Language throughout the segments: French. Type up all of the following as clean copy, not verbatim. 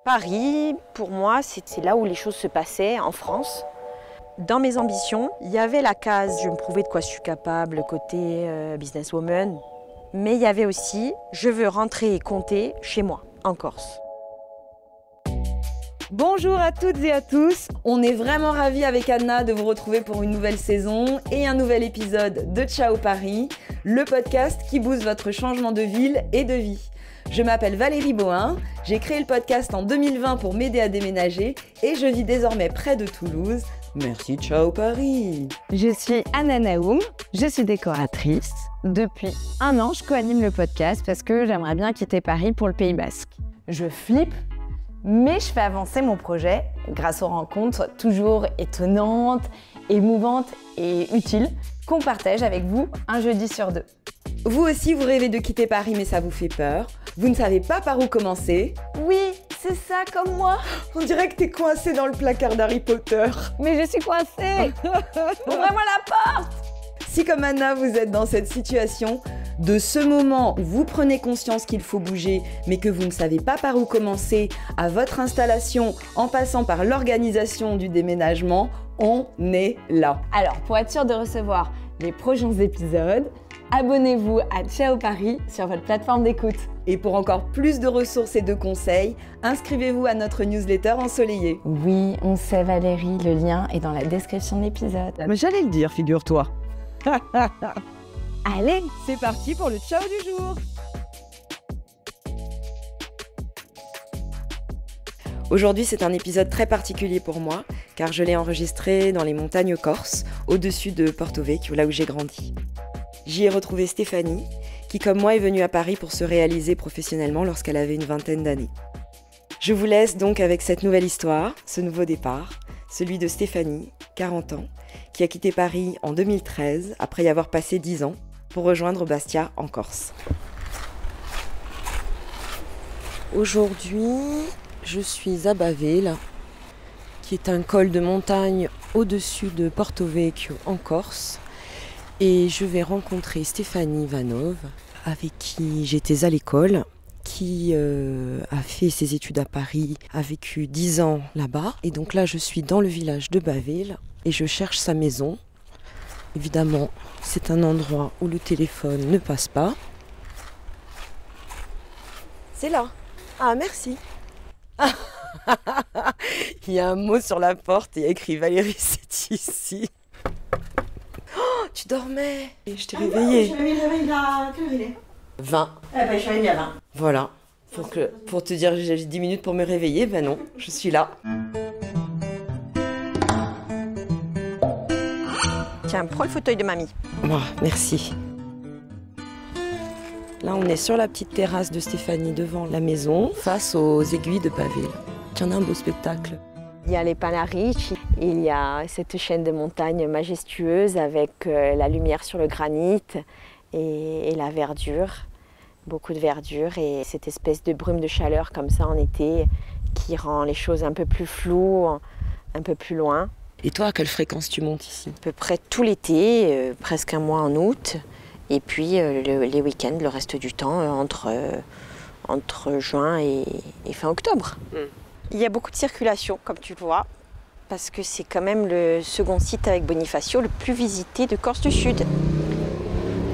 Paris, pour moi, c'est là où les choses se passaient en France. Dans mes ambitions, il y avait la case « je me prouvais de quoi je suis capable » côté businesswoman. Mais il y avait aussi « je veux rentrer et compter chez moi, en Corse ». Bonjour à toutes et à tous, on est vraiment ravis avec Anna de vous retrouver pour une nouvelle saison et un nouvel épisode de Ciao Paris, le podcast qui booste votre changement de ville et de vie. Je m'appelle Valérie Bohin, j'ai créé le podcast en 2020 pour m'aider à déménager et je vis désormais près de Toulouse. Merci Ciao Paris. Je suis Anna Naoum, je suis décoratrice. Depuis 1 an, je co-anime le podcast parce que j'aimerais bien quitter Paris pour le Pays Basque. Je flippe, mais je fais avancer mon projet grâce aux rencontres toujours étonnantes, émouvantes et utiles qu'on partage avec vous un jeudi sur 2. Vous aussi, vous rêvez de quitter Paris, mais ça vous fait peur. Vous ne savez pas par où commencer. Oui, c'est ça comme moi. On dirait que t'es coincé dans le placard d'Harry Potter. Mais je suis coincée. Ouvrez-moi la porte. Si comme Anna, vous êtes dans cette situation, de ce moment où vous prenez conscience qu'il faut bouger, mais que vous ne savez pas par où commencer, à votre installation, en passant par l'organisation du déménagement, on est là. Alors, pour être sûr de recevoir les prochains épisodes, abonnez-vous à Ciao Paris sur votre plateforme d'écoute. Et pour encore plus de ressources et de conseils, inscrivez-vous à notre newsletter ensoleillée. Oui, on sait Valérie, le lien est dans la description de l'épisode. Mais j'allais le dire, figure-toi. Allez, C'est parti pour le ciao du jour. Aujourd'hui, c'est un épisode très particulier pour moi, car je l'ai enregistré dans les montagnes corses, au-dessus de Porto Vecchio, là où j'ai grandi. J'y ai retrouvé Stéphanie, qui comme moi est venue à Paris pour se réaliser professionnellement lorsqu'elle avait une vingtaine d'années. Je vous laisse donc avec cette nouvelle histoire, ce nouveau départ, celui de Stéphanie, 40 ans, qui a quitté Paris en 2013, après y avoir passé 10 ans, pour rejoindre Bastia en Corse. Aujourd'hui, je suis à Bavela, qui est un col de montagne au-dessus de Porto Vecchio en Corse. Et je vais rencontrer Stéphanie Vanov, avec qui j'étais à l'école, qui a fait ses études à Paris, a vécu 10 ans là-bas. Et donc là, je suis dans le village de Bavela et je cherche sa maison. Évidemment, c'est un endroit où le téléphone ne passe pas. C'est là. Ah, merci. Il y a un mot sur la porte et il y a écrit « Valérie, c'est ici ». Oh, tu dormais et je t'ai réveillée. Je me réveille là, quelle heure il est 20. Je suis réveillée à 20. Voilà. Pour te dire j'ai 10 minutes pour me réveiller, ben non, je suis là. Tiens, prends le fauteuil de mamie. Oh, merci. Là, on est sur la petite terrasse de Stéphanie devant la maison, face aux aiguilles de Bavela. Tiens, on a un beau spectacle. Il y a les Panarici, il y a cette chaîne de montagnes majestueuse avec la lumière sur le granit et la verdure, beaucoup de verdure et cette espèce de brume de chaleur comme ça en été qui rend les choses un peu plus floues, un peu plus loin. Et toi, à quelle fréquence tu montes ici? À peu près tout l'été, presque un mois en août, et puis les week-ends, le reste du temps, entre juin et fin octobre. Il y a beaucoup de circulation, comme tu le vois, parce que c'est quand même le second site avec Bonifacio, le plus visité de Corse du Sud.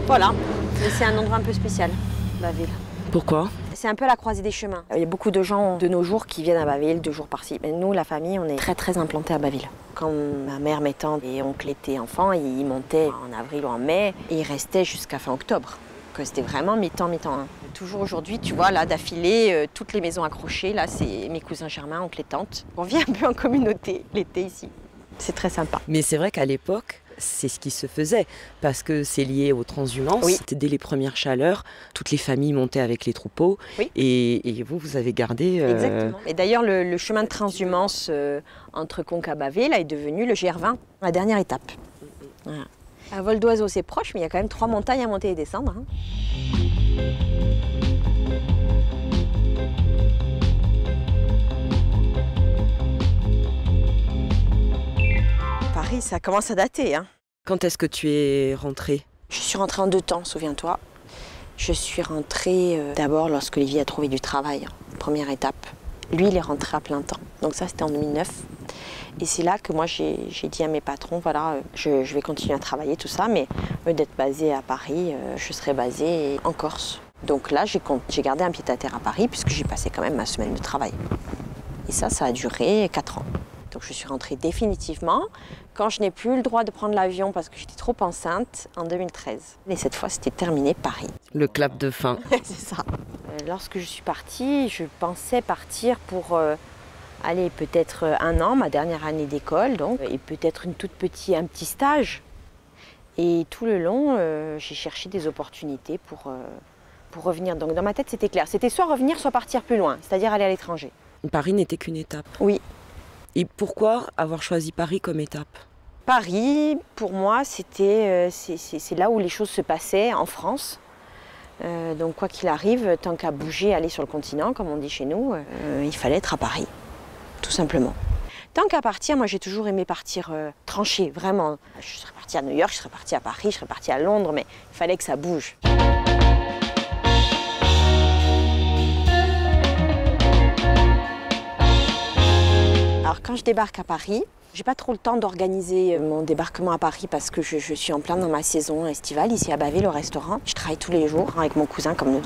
Voilà, mais c'est un endroit un peu spécial, Bavela. Pourquoi? C'est un peu à la croisée des chemins. Il y a beaucoup de gens de nos jours qui viennent à Bavela 2 jours par-ci. Mais nous, la famille, on est très implantés à Bavela. Quand ma mère, mes tantes et oncles étaient enfants, ils montaient en avril ou en mai et ils restaient jusqu'à fin octobre. C'était vraiment mi-temps. Hein. Toujours aujourd'hui, tu vois, là, d'affilée, toutes les maisons accrochées, là, c'est mes cousins germains, oncles et tantes. On vit un peu en communauté l'été ici. C'est très sympa. Mais c'est vrai qu'à l'époque, c'est ce qui se faisait, parce que c'est lié aux transhumances. Oui. C'était dès les premières chaleurs, toutes les familles montaient avec les troupeaux, oui. et vous avez gardé... Exactement. Et d'ailleurs, le chemin de transhumance entre Conques à Bavela est devenu le GR20, la dernière étape. Voilà. À vol d'oiseau, c'est proche, mais il y a quand même 3 montagnes à monter et descendre. Hein. Paris, ça commence à dater. Hein. Quand est-ce que tu es rentrée? Je suis rentrée en 2 temps, souviens-toi. Je suis rentrée d'abord lorsque Olivier a trouvé du travail, première étape. Lui, il est rentré à plein temps. Donc ça, c'était en 2009. Et c'est là que moi, j'ai dit à mes patrons, voilà, je vais continuer à travailler, tout ça, mais au lieu d'être basée à Paris, je serai basée en Corse. Donc là, j'ai gardé un pied-à-terre à Paris, puisque j'ai passé quand même ma semaine de travail. Et ça a duré 4 ans. Donc je suis rentrée définitivement quand je n'ai plus le droit de prendre l'avion parce que j'étais trop enceinte en 2013. Et cette fois, c'était terminé Paris. Le clap de fin. C'est ça. Lorsque je suis partie, je pensais partir pour aller peut-être 1 an, ma dernière année d'école, donc, et peut-être un petit stage. Et tout le long, j'ai cherché des opportunités pour revenir. Donc dans ma tête, c'était clair. C'était soit revenir, soit partir plus loin, c'est-à-dire aller à l'étranger. Paris n'était qu'une étape. Oui. Et pourquoi avoir choisi Paris comme étape? Paris, pour moi, c'est là où les choses se passaient en France. Donc quoi qu'il arrive, tant qu'à bouger, aller sur le continent, comme on dit chez nous, il fallait être à Paris, tout simplement. Tant qu'à partir, moi j'ai toujours aimé partir tranché, vraiment. Je serais partie à New York, je serais partie à Paris, je serais partie à Londres, mais il fallait que ça bouge. Alors quand je débarque à Paris, j'ai pas trop le temps d'organiser mon débarquement à Paris parce que je suis en plein dans ma saison estivale, ici à Bâville au restaurant. Je travaille tous les jours avec mon cousin comme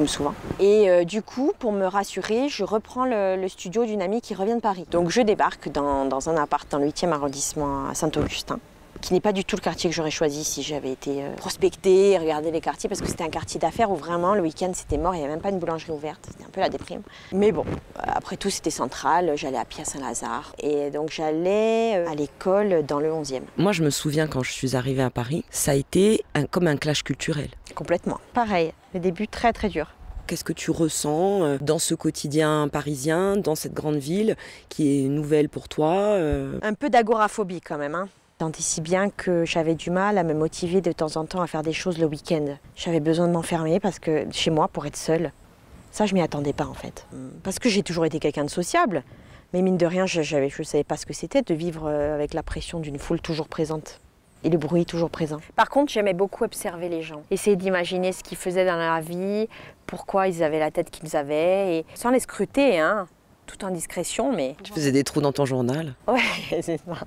souvent. Et du coup, pour me rassurer, je reprends le studio d'une amie qui revient de Paris. Donc je débarque dans un appart dans le 8e arrondissement à Saint-Augustin, qui n'est pas du tout le quartier que j'aurais choisi si j'avais été prospectée et regarder les quartiers, parce que c'était un quartier d'affaires où vraiment le week-end c'était mort, il n'y avait même pas une boulangerie ouverte, c'était un peu la déprime. Mais bon, après tout c'était central, j'allais à pied à Saint-Lazare et donc j'allais à l'école dans le 11e. Moi je me souviens quand je suis arrivée à Paris, ça a été comme un clash culturel. Complètement. Pareil, le début très très dur. Qu'est-ce que tu ressens dans ce quotidien parisien, dans cette grande ville qui est nouvelle pour toi Un peu d'agoraphobie quand même, hein. Tant et si bien que j'avais du mal à me motiver de temps en temps à faire des choses le week-end. J'avais besoin de m'enfermer parce que chez moi, pour être seule, ça je m'y attendais pas en fait. Parce que j'ai toujours été quelqu'un de sociable, mais mine de rien, je ne savais pas ce que c'était de vivre avec la pression d'une foule toujours présente et le bruit toujours présent. Par contre, j'aimais beaucoup observer les gens, essayer d'imaginer ce qu'ils faisaient dans leur vie, pourquoi ils avaient la tête qu'ils avaient, et sans les scruter, hein, tout en discrétion, mais... Tu faisais des trous dans ton journal? Ouais, c'est ça.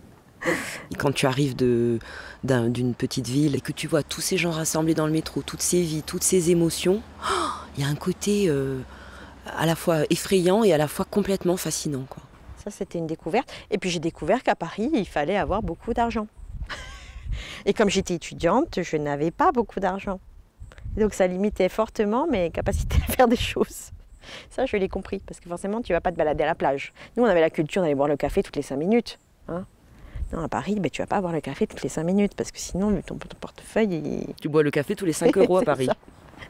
Quand tu arrives d'une petite ville et que tu vois tous ces gens rassemblés dans le métro, toutes ces vies, toutes ces émotions, il y a un côté à la fois effrayant et à la fois complètement fascinant, quoi. Ça, c'était une découverte. Et puis j'ai découvert qu'à Paris, il fallait avoir beaucoup d'argent. Et comme j'étais étudiante, je n'avais pas beaucoup d'argent. Donc ça limitait fortement mes capacités à faire des choses. Ça, je l'ai compris, parce que forcément, tu ne vas pas te balader à la plage. Nous, on avait la culture d'aller boire le café toutes les 5 minutes. Hein. Non, à Paris, tu vas pas boire le café toutes les 5 minutes parce que sinon, ton portefeuille... Tu bois le café tous les 5 € à Paris.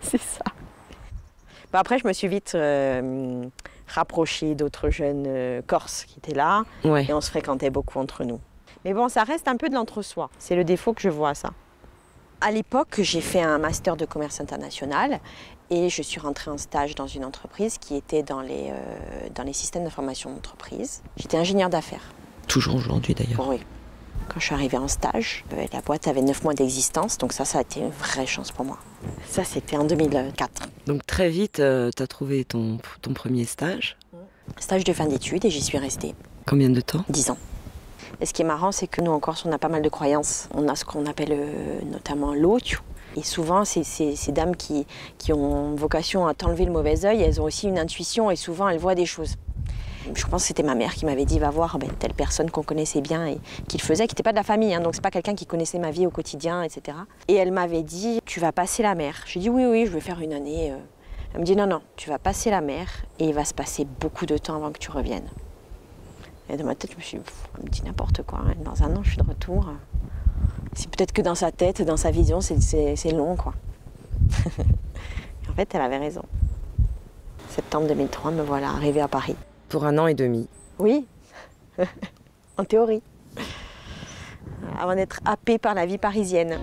C'est ça. Bon, après, je me suis vite rapprochée d'autres jeunes Corses qui étaient là. Ouais. Et on se fréquentait beaucoup entre nous. Mais bon, ça reste un peu de l'entre-soi. C'est le défaut que je vois, ça. À l'époque, j'ai fait un master de commerce international et je suis rentrée en stage dans une entreprise qui était dans les systèmes d'information d'entreprise. J'étais ingénieure d'affaires. Toujours aujourd'hui d'ailleurs. Oui. Quand je suis arrivée en stage, la boîte avait 9 mois d'existence, donc ça a été une vraie chance pour moi. Ça, c'était en 2004. Donc très vite, tu as trouvé ton premier stage. Stage de fin d'études et j'y suis restée. Combien de temps? 10 ans. Et ce qui est marrant, c'est que nous, en Corse, on a pas mal de croyances. On a ce qu'on appelle notamment l'otiou. Et souvent, ces dames qui ont vocation à t'enlever le mauvais œil, elles ont aussi une intuition et souvent, elles voient des choses. Je pense que c'était ma mère qui m'avait dit va voir telle personne qu'on connaissait bien et qui le faisait, qui n'était pas de la famille, hein, donc c'est pas quelqu'un qui connaissait ma vie au quotidien, etc. Et elle m'avait dit tu vas passer la mer. J'ai dit oui, je vais faire une année. Elle me dit non, tu vas passer la mer et il va se passer beaucoup de temps avant que tu reviennes. Et dans ma tête, je me suis dit elle me dit n'importe quoi, hein, dans 1 an je suis de retour. C'est peut-être que dans sa tête, dans sa vision, c'est long, quoi. En fait, elle avait raison. Septembre 2003, me voilà arrivée à Paris. Pour 1 an et demi. Oui, en théorie. Avant d'être happée par la vie parisienne.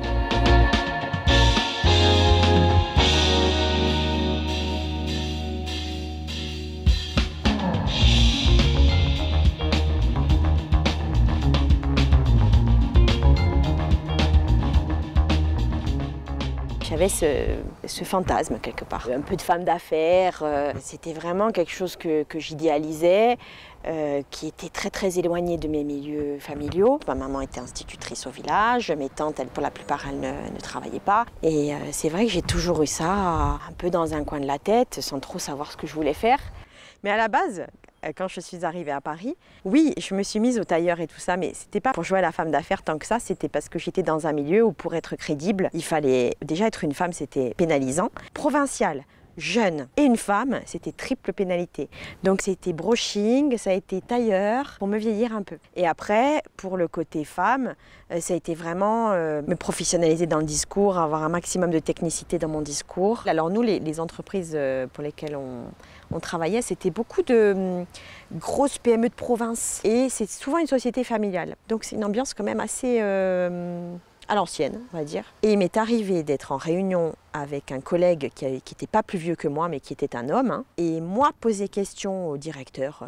J'avais j'avais ce fantasme quelque part. Un peu de femme d'affaires, c'était vraiment quelque chose que j'idéalisais, qui était très très éloigné de mes milieux familiaux. Ma maman était institutrice au village, mes tantes, elles, pour la plupart, elles ne travaillaient pas. Et c'est vrai que j'ai toujours eu ça un peu dans un coin de la tête, sans trop savoir ce que je voulais faire. Mais à la base, quand je suis arrivée à Paris, oui, je me suis mise au tailleur et tout ça, mais c'était pas pour jouer à la femme d'affaires tant que ça, c'était parce que j'étais dans un milieu où pour être crédible, il fallait déjà être une femme, c'était pénalisant. Provinciale, jeune et une femme, c'était triple pénalité. Donc c'était brushing, ça a été tailleur pour me vieillir un peu. Et après, pour le côté femme, ça a été vraiment me professionnaliser dans le discours, avoir un maximum de technicité dans mon discours. Alors nous, les entreprises pour lesquelles on travaillait, c'était beaucoup de grosses PME de province et c'est souvent une société familiale. Donc c'est une ambiance quand même assez à l'ancienne, on va dire. Et il m'est arrivé d'être en réunion avec un collègue qui n'était pas plus vieux que moi, mais qui était un homme. Et moi, poser question au directeur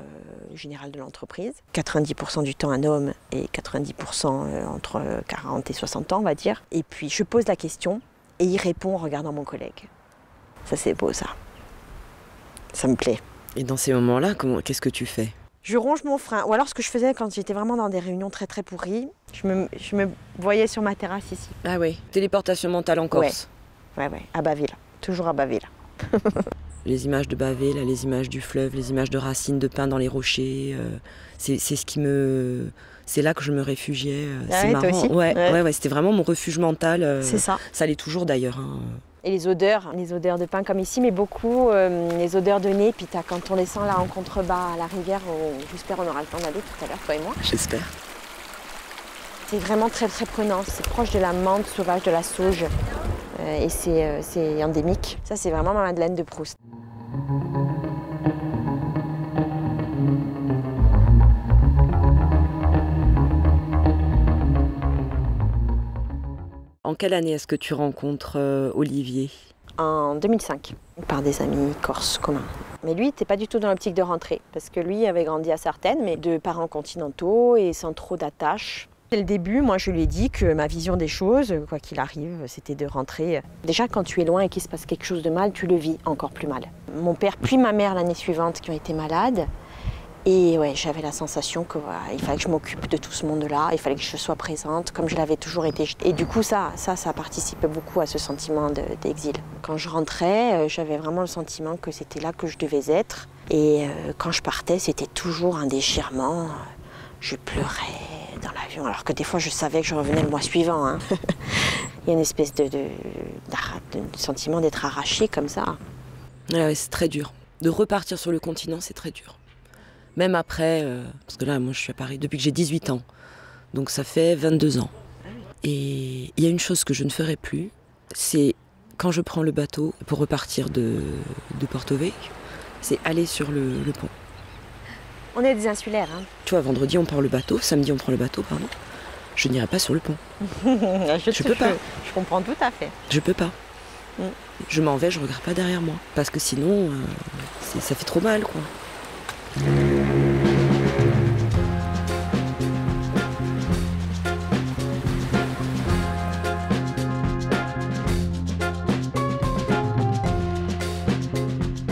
général de l'entreprise. 90% du temps un homme et 90% entre 40 et 60 ans, on va dire. Et puis je pose la question et il répond en regardant mon collègue. Ça, c'est beau, ça. Ça me plaît. Et dans ces moments-là, qu'est-ce que tu fais? Je ronge mon frein. Ou alors ce que je faisais quand j'étais vraiment dans des réunions très très pourries, je me voyais sur ma terrasse ici. Ah oui, téléportation mentale en Corse. Ouais, à Baville. Toujours à Baville. Les images de Baville, les images du fleuve, les images de racines de pin dans les rochers, c'est ce qui me... C'est là que je me réfugiais. C'est marrant. Toi aussi ouais, c'était vraiment mon refuge mental. C'est ça. Ça l'est toujours d'ailleurs. Hein. Et les odeurs de pain comme ici, mais beaucoup les odeurs de nez. Puis quand on descend là en contrebas à la rivière, j'espère on aura le temps d'aller tout à l'heure, toi et moi. J'espère. C'est vraiment très très prenant. C'est proche de la menthe sauvage, de la sauge. Et c'est endémique. Ça, c'est vraiment ma Madeleine de Proust. En quelle année est-ce que tu rencontres Olivier? En 2005, par des amis corses communs. Mais lui, il n'était pas du tout dans l'optique de rentrer, parce que lui avait grandi à Sartène, mais de parents continentaux et sans trop d'attache. Dès le début, moi, je lui ai dit que ma vision des choses, quoi qu'il arrive, c'était de rentrer. Déjà, quand tu es loin et qu'il se passe quelque chose de mal, tu le vis encore plus mal. Mon père puis ma mère l'année suivante qui ont été malades. Et ouais, j'avais la sensation qu'il fallait que je m'occupe de tout ce monde-là, il fallait que je sois présente, comme je l'avais toujours été. Et du coup, ça participait beaucoup à ce sentiment d'exil. Quand je rentrais, j'avais vraiment le sentiment que c'était là que je devais être. Et quand je partais, c'était toujours un déchirement. Je pleurais dans l'avion, alors que des fois, je savais que je revenais le mois suivant. Hein. Il y a une espèce de sentiment d'être arraché comme ça. Ouais, c'est très dur. De repartir sur le continent, c'est très dur. Même après, parce que là, moi, je suis à Paris depuis que j'ai 18 ans. Donc ça fait 22 ans. Et il y a une chose que je ne ferai plus, c'est quand je prends le bateau pour repartir de Porto Vecchio, c'est aller sur le pont. On est des insulaires. Hein. Tu vois, vendredi, on prend le bateau, samedi, on prend le bateau, pardon. Je n'irai pas sur le pont. je peux pas. Je comprends tout à fait. Je peux pas. Je m'en vais, je regarde pas derrière moi. Parce que sinon, ça fait trop mal, quoi.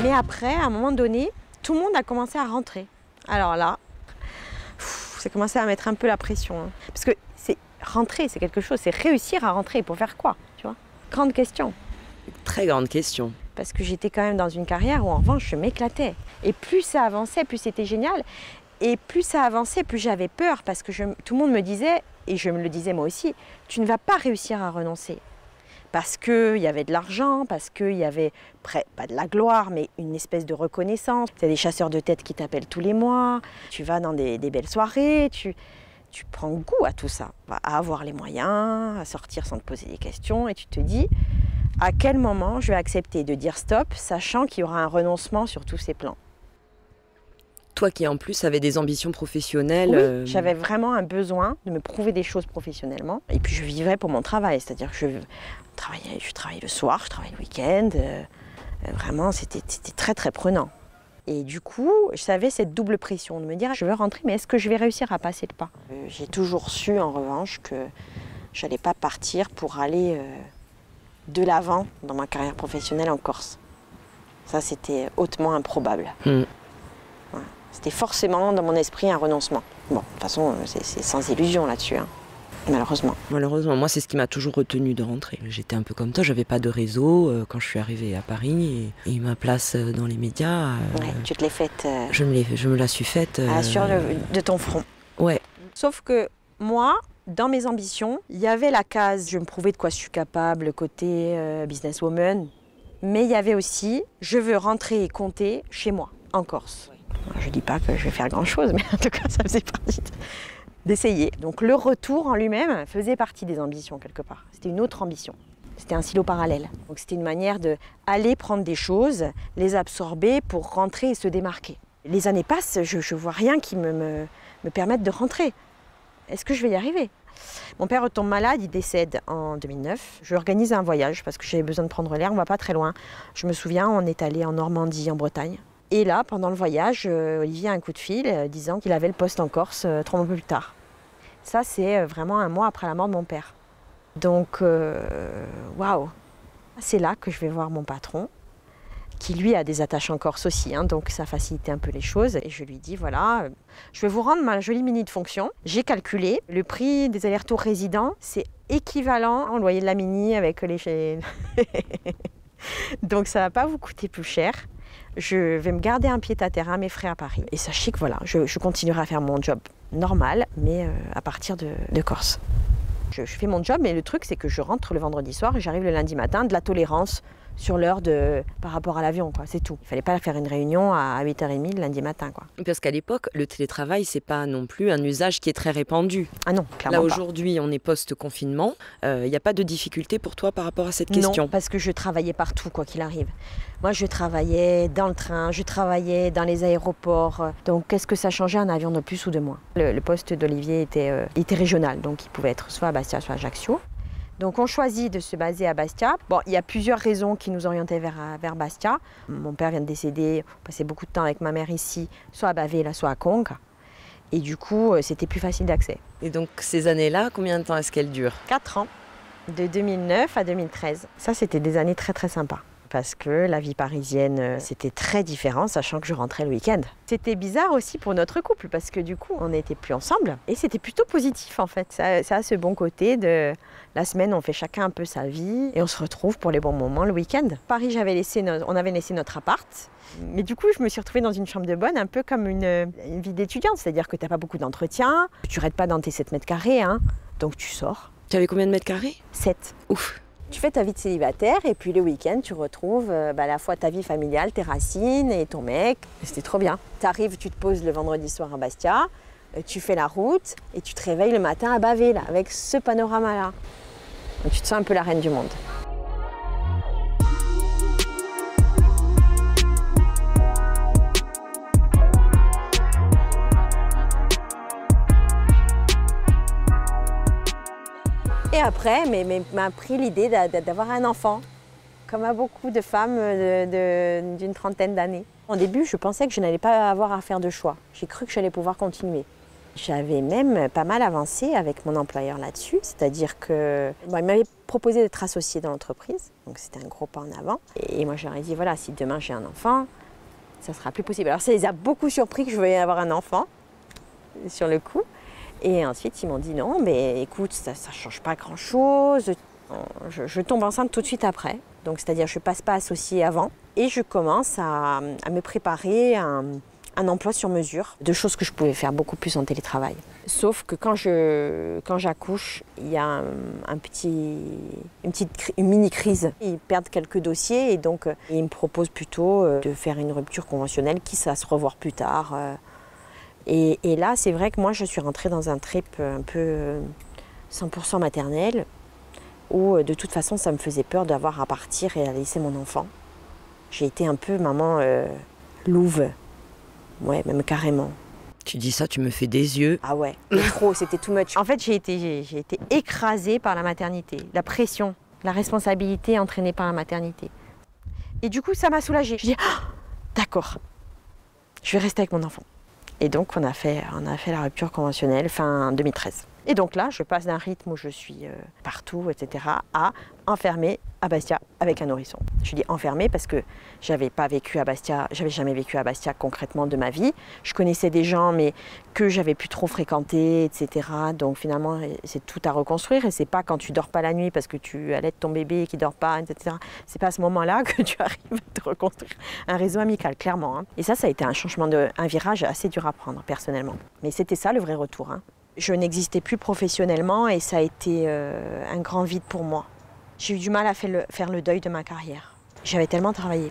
Mais après, à un moment donné, tout le monde a commencé à rentrer. Alors là, ça commençait à mettre un peu la pression. Hein. Parce que rentrer, c'est quelque chose, c'est réussir à rentrer. Pour faire quoi, tu vois? Grande question. Très grande question. Parce que j'étais quand même dans une carrière où en revanche je m'éclatais. Et plus ça avançait, plus c'était génial. Et plus ça avançait, plus j'avais peur. Parce que tout le monde me disait, et je me le disais moi aussi, tu ne vas pas réussir à renoncer. Parce qu'il y avait de l'argent, parce qu'il y avait, pas de la gloire, mais une espèce de reconnaissance. Tu as des chasseurs de tête qui t'appellent tous les mois, tu vas dans des belles soirées, tu prends goût à tout ça, à avoir les moyens, à sortir sans te poser des questions, et tu te dis... À quel moment je vais accepter de dire stop, sachant qu'il y aura un renoncement sur tous ces plans? Toi qui en plus avais des ambitions professionnelles... Oui, j'avais vraiment un besoin de me prouver des choses professionnellement. Et puis je vivais pour mon travail, c'est-à-dire que je travaillais le soir, je travaillais le week-end. Vraiment, c'était très très prenant. Et du coup, j'avais cette double pression de me dire je veux rentrer, mais est-ce que je vais réussir à passer le pas? J'ai toujours su en revanche que je n'allais pas partir pour aller... de l'avant dans ma carrière professionnelle en Corse. Ça, c'était hautement improbable. Voilà. C'était forcément dans mon esprit un renoncement. Bon, de toute façon, c'est sans illusion là-dessus, hein. Malheureusement. Malheureusement, moi c'est ce qui m'a toujours retenu de rentrer. J'étais un peu comme toi, j'avais pas de réseau quand je suis arrivée à Paris et ma place dans les médias. Ouais, tu te l'es faite. Je me la suis faite. De ton front. Ouais. Sauf que moi, dans mes ambitions, il y avait la case, je me prouvais de quoi je suis capable, côté businesswoman, mais il y avait aussi, je veux rentrer et compter chez moi, en Corse. Je dis pas que je vais faire grand-chose, mais en tout cas, ça faisait partie d'essayer. Donc le retour en lui-même faisait partie des ambitions quelque part. C'était une autre ambition. C'était un silo parallèle. Donc c'était une manière d'aller prendre des choses, les absorber pour rentrer et se démarquer. Les années passent, je vois rien qui me permette de rentrer. Est-ce que je vais y arriver? Mon père retombe malade, il décède en 2009. Je organise un voyage parce que j'avais besoin de prendre l'air, on va pas très loin. Je me souviens, on est allé en Normandie, en Bretagne. Et là, pendant le voyage, Olivier a un coup de fil disant qu'il avait le poste en Corse 3 mois plus tard. Ça, c'est vraiment un mois après la mort de mon père. Donc, waouh! C'est là que je vais voir mon patron, qui lui a des attaches en Corse aussi, hein, donc ça facilitait un peu les choses. Et je lui dis, voilà, je vais vous rendre ma jolie mini de fonction. J'ai calculé, le prix des allers-retours résidents, c'est équivalent au loyer de la mini avec les... Donc ça ne va pas vous coûter plus cher. Je vais me garder un pied-à-terre à mes frais à Paris. Et sachez que voilà, je continuerai à faire mon job normal, mais à partir de Corse. Je fais mon job, mais le truc, c'est que je rentre le vendredi soir et j'arrive le lundi matin, de la tolérance sur l'heure par rapport à l'avion, quoi. C'est tout. Il ne fallait pas faire une réunion à 8h30 le lundi matin, quoi. Parce qu'à l'époque, le télétravail, c'est pas non plus un usage qui est très répandu. Ah non, clairement Là, pas. aujourd'hui, on est post-confinement. Il n'y a pas de difficulté pour toi par rapport à cette question? Non, parce que je travaillais partout, quoi qu'il arrive. Moi, je travaillais dans le train, je travaillais dans les aéroports. Donc, qu'est-ce que ça changeait, un avion de plus ou de moins? Le poste d'Olivier était régional, donc il pouvait être soit à Bastia, soit à Ajaccio. Donc on choisit de se baser à Bastia. Bon, il y a plusieurs raisons qui nous orientaient vers Bastia. Mon père vient de décéder, on passait beaucoup de temps avec ma mère ici, soit à Bavela, soit à Conques. Et du coup, c'était plus facile d'accès. Et donc ces années-là, combien de temps est-ce qu'elles durent? 4 ans, de 2009 à 2013. Ça, c'était des années très très sympas. Parce que la vie parisienne, c'était très différent, sachant que je rentrais le week-end. C'était bizarre aussi pour notre couple, parce que du coup, on n'était plus ensemble. Et c'était plutôt positif, en fait. Ça a ce bon côté de la semaine, on fait chacun un peu sa vie, et on se retrouve pour les bons moments le week-end. Paris, on avait laissé notre appart. Mais du coup, je me suis retrouvée dans une chambre de bonne, un peu comme une vie d'étudiante. C'est-à-dire que tu n'as pas beaucoup d'entretien, tu ne restes pas dans tes 7 mètres carrés, hein, donc tu sors. Tu avais combien de mètres carrés? 7. Ouf. Tu fais ta vie de célibataire et puis le week-end, tu retrouves à la fois ta vie familiale, tes racines et ton mec. C'était trop bien. Tu arrives, tu te poses le vendredi soir à Bastia, tu fais la route et tu te réveilles le matin à Bavela avec ce panorama-là. Donc tu te sens un peu la reine du monde. Et après, m'a pris l'idée d'avoir un enfant, comme à beaucoup de femmes d'une trentaine d'années. Au début, je pensais que je n'allais pas avoir à faire de choix. J'ai cru que j'allais pouvoir continuer. J'avais même pas mal avancé avec mon employeur là-dessus, c'est-à-dire que il m'avait proposé d'être associé dans l'entreprise, donc c'était un gros pas en avant. Et moi, je leur ai dit, voilà, si demain j'ai un enfant, ça sera plus possible. Alors ça les a beaucoup surpris que je veuille avoir un enfant, sur le coup. Et ensuite, ils m'ont dit non, mais écoute, ça ne change pas grand-chose. Je tombe enceinte tout de suite après. Donc, c'est-à-dire, je ne passe pas associée avant. Et je commence à me préparer un emploi sur mesure, de choses que je pouvais faire beaucoup plus en télétravail. Sauf que quand j'accouche, il y a une mini-crise. Ils perdent quelques dossiers et donc ils me proposent plutôt de faire une rupture conventionnelle, quitte à se revoir plus tard. Et là, c'est vrai que moi, je suis rentrée dans un trip un peu 100% maternel, où de toute façon, ça me faisait peur d'avoir à partir et à laisser mon enfant. J'ai été un peu maman louve, ouais, même carrément. Tu dis ça, tu me fais des yeux. Ah ouais, mais trop, c'était too much. En fait, j'ai été écrasée par la maternité, la pression, la responsabilité entraînée par la maternité. Et du coup, ça m'a soulagée. Je dis, ah, d'accord, je vais rester avec mon enfant. Et donc, on a fait la rupture conventionnelle fin 2013. Et donc là, je passe d'un rythme où je suis partout, etc., à enfermée à Bastia avec un nourrisson. Je dis enfermée parce que j'avais pas vécu à Bastia, j'avais jamais vécu à Bastia concrètement de ma vie. Je connaissais des gens, mais que j'avais plus trop fréquenté, etc. Donc finalement, c'est tout à reconstruire. Et c'est pas quand tu dors pas la nuit parce que tu allaites ton bébé qui dort pas, etc. C'est pas à ce moment-là que tu arrives à te reconstruire un réseau amical, clairement. Hein. Et ça a été un changement, un virage assez dur à prendre personnellement. Mais c'était ça le vrai retour. Hein. Je n'existais plus professionnellement et ça a été un grand vide pour moi. J'ai eu du mal à faire le deuil de ma carrière. J'avais tellement travaillé.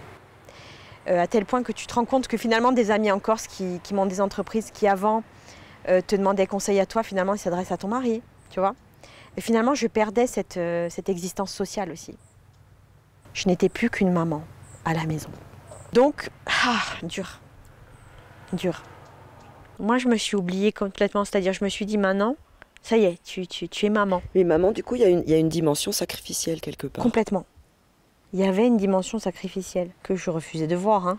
À tel point que tu te rends compte que finalement des amis en Corse qui montent des entreprises qui avant te demandaient conseil à toi, finalement ils s'adressent à ton mari, tu vois. Et finalement je perdais cette existence sociale aussi. Je n'étais plus qu'une maman à la maison. Donc, dur. Moi je me suis oubliée complètement, c'est-à-dire je me suis dit maintenant, ça y est, tu es maman. Mais maman, du coup, il y a une dimension sacrificielle quelque part. Complètement. Il y avait une dimension sacrificielle que je refusais de voir. Hein.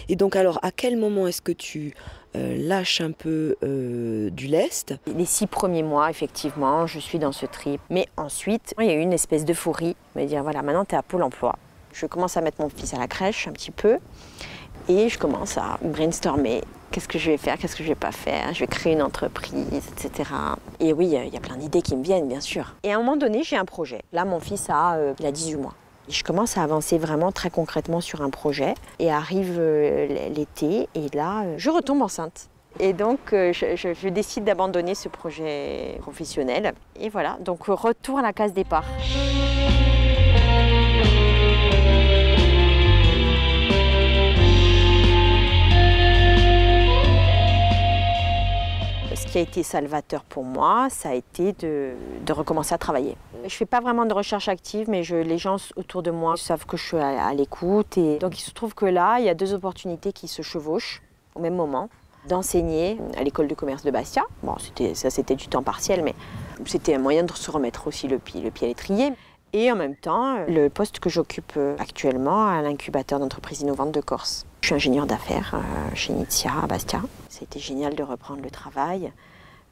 Et donc alors, à quel moment est-ce que tu lâches un peu du lest? Les 6 premiers mois, effectivement, je suis dans ce trip. Mais ensuite, il y a eu une espèce d'euphorie. Me dire, voilà, maintenant tu es à Pôle emploi. Je commence à mettre mon fils à la crèche un petit peu. Et je commence à brainstormer. Qu'est-ce que je vais faire, qu'est-ce que je ne vais pas faire, je vais créer une entreprise, etc. Et oui, il y a plein d'idées qui me viennent, bien sûr. Et à un moment donné, j'ai un projet. Là, mon fils il a 18 mois. Et je commence à avancer vraiment très concrètement sur un projet. Et arrive l'été, et là, je retombe enceinte. Et donc, je décide d'abandonner ce projet professionnel. Et voilà, donc retour à la case départ. Ce qui a été salvateur pour moi, ça a été de recommencer à travailler. Je ne fais pas vraiment de recherche active, mais les gens autour de moi savent que je suis à l'écoute. Et donc il se trouve que là, il y a 2 opportunités qui se chevauchent au même moment. D'enseigner à l'école de commerce de Bastia. Bon, c'était du temps partiel, mais c'était un moyen de se remettre aussi le pied à l'étrier. Et en même temps, le poste que j'occupe actuellement à l'incubateur d'entreprises innovantes de Corse. Je suis ingénieure d'affaires chez Initia à Bastia. C'était génial de reprendre le travail,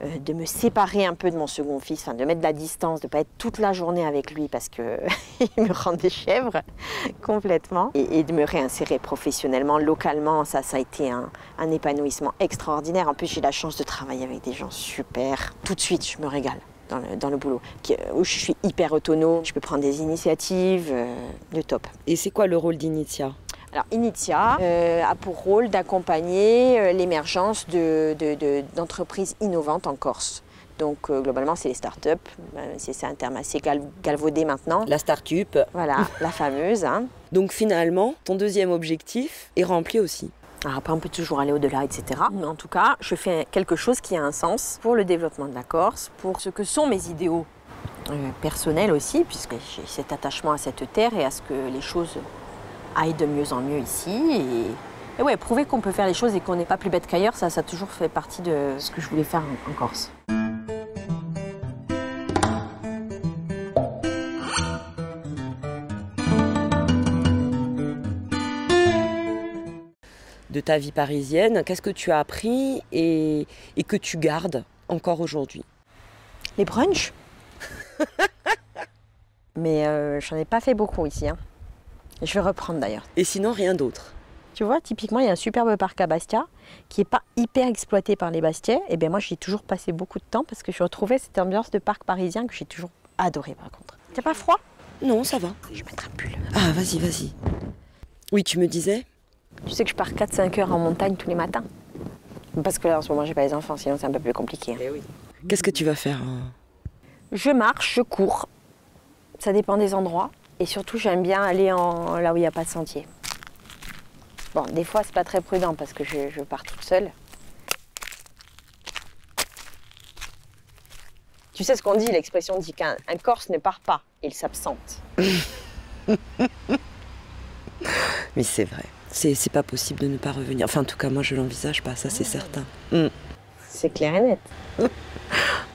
de me séparer un peu de mon second fils, de mettre de la distance, de ne pas être toute la journée avec lui parce qu'il me rend des chèvres complètement. Et de me réinsérer professionnellement, localement, ça a été un épanouissement extraordinaire. En plus, j'ai la chance de travailler avec des gens super. Tout de suite, je me régale. Dans le boulot, où je suis hyper autonome, je peux prendre des initiatives, le top. Et c'est quoi le rôle d'Initia? Alors Initia a pour rôle d'accompagner l'émergence d'entreprises innovantes en Corse. Donc globalement c'est les startups, c'est un terme assez galvaudé maintenant. La start-up. Voilà, la fameuse. Hein. Donc finalement, ton deuxième objectif est rempli aussi. Alors après, on peut toujours aller au-delà, etc. Mais en tout cas, je fais quelque chose qui a un sens pour le développement de la Corse, pour ce que sont mes idéaux personnels aussi, puisque j'ai cet attachement à cette terre et à ce que les choses aillent de mieux en mieux ici. Et ouais, prouver qu'on peut faire les choses et qu'on n'est pas plus bête qu'ailleurs, ça a toujours fait partie de ce que je voulais faire en Corse. De ta vie parisienne, qu'est-ce que tu as appris et que tu gardes encore aujourd'hui? Les brunchs. Mais j'en ai pas fait beaucoup ici. Hein. Je vais reprendre d'ailleurs. Et sinon, rien d'autre? Tu vois, typiquement, il y a un superbe parc à Bastia qui n'est pas hyper exploité par les Bastiais. Et bien moi, j'y ai toujours passé beaucoup de temps parce que je retrouvais cette ambiance de parc parisien que j'ai toujours adoré par contre. T'as pas froid? Non, ça va. Je vais mettre un pull. Ah, vas-y. Oui, tu me disais? Tu sais que je pars 4-5 heures en montagne tous les matins. Parce que là, en ce moment, j'ai pas les enfants, sinon c'est un peu plus compliqué. Hein. Oui. Qu'est-ce que tu vas faire? Je marche, je cours. Ça dépend des endroits. Et surtout, j'aime bien aller là où il n'y a pas de sentier. Bon, des fois, c'est pas très prudent parce que je pars toute seule. Tu sais ce qu'on dit, l'expression dit qu'un Corse ne part pas, il s'absente. Mais c'est vrai. C'est pas possible de ne pas revenir. Enfin, en tout cas, moi, je l'envisage pas, ça, c'est certain. C'est clair et net.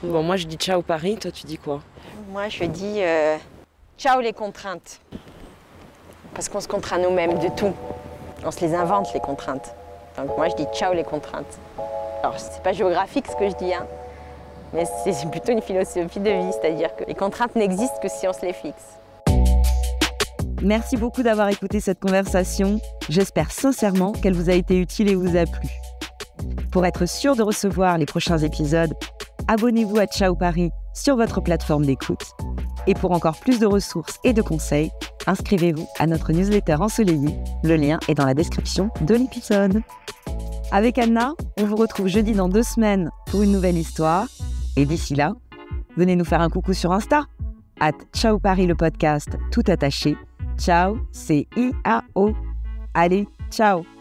Bon, moi, je dis ciao Paris, toi, tu dis quoi? Moi, je dis ciao les contraintes. Parce qu'on se contraint nous-mêmes de tout. On se les invente, les contraintes. Donc moi, je dis ciao les contraintes. Alors, c'est pas géographique ce que je dis, hein. Mais c'est plutôt une philosophie de vie, c'est-à-dire que les contraintes n'existent que si on se les fixe. Merci beaucoup d'avoir écouté cette conversation. J'espère sincèrement qu'elle vous a été utile et vous a plu. Pour être sûr de recevoir les prochains épisodes, abonnez-vous à Ciao Paris sur votre plateforme d'écoute. Et pour encore plus de ressources et de conseils, inscrivez-vous à notre newsletter ensoleillée. Le lien est dans la description de l'épisode. Avec Anna, on vous retrouve jeudi dans 2 semaines pour une nouvelle histoire. Et d'ici là, venez nous faire un coucou sur Insta, @Ciao Paris le podcast, tout attaché. Ciao, c'est I-A-O. Allez, ciao!